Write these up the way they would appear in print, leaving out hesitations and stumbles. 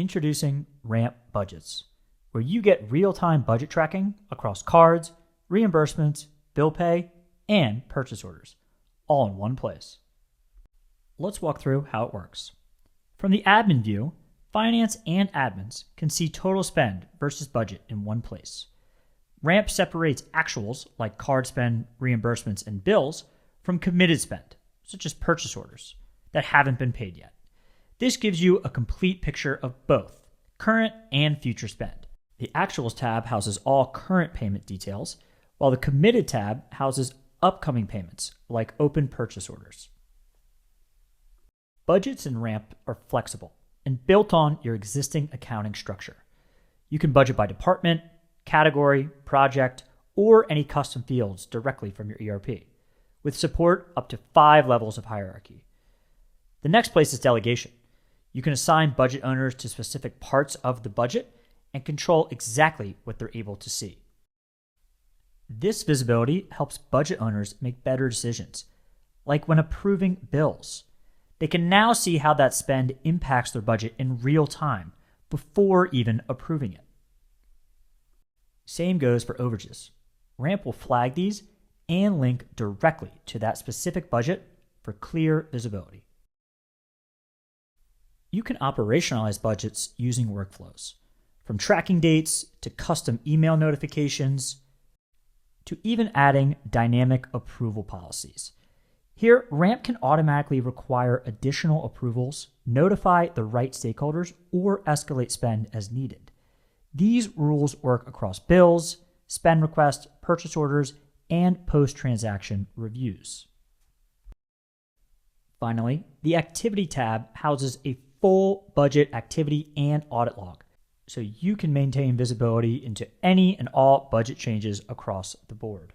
Introducing Ramp Budgets, where you get real-time budget tracking across cards, reimbursements, bill pay, and purchase orders, all in one place. Let's walk through how it works. From the admin view, finance and admins can see total spend versus budget in one place. Ramp separates actuals like card spend, reimbursements, and bills from committed spend, such as purchase orders, that haven't been paid yet. This gives you a complete picture of both current and future spend. The Actuals tab houses all current payment details, while the Committed tab houses upcoming payments, like open purchase orders. Budgets in Ramp are flexible and built on your existing accounting structure. You can budget by department, category, project, or any custom fields directly from your ERP, with support up to 5 levels of hierarchy. The next place is Delegation. You can assign budget owners to specific parts of the budget and control exactly what they're able to see. This visibility helps budget owners make better decisions, like when approving bills. They can now see how that spend impacts their budget in real time before even approving it. Same goes for overages. Ramp will flag these and link directly to that specific budget for clear visibility. You can operationalize budgets using workflows, from tracking dates to custom email notifications, to even adding dynamic approval policies. Here, Ramp can automatically require additional approvals, notify the right stakeholders, or escalate spend as needed. These rules work across bills, spend requests, purchase orders, and post-transaction reviews. Finally, the Activity tab houses a full budget activity and audit log, so you can maintain visibility into any and all budget changes across the board.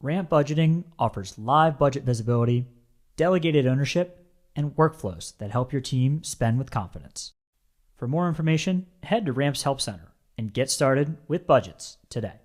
Ramp Budgeting offers live budget visibility, delegated ownership, and workflows that help your team spend with confidence. For more information, head to Ramp's Help Center and get started with budgets today.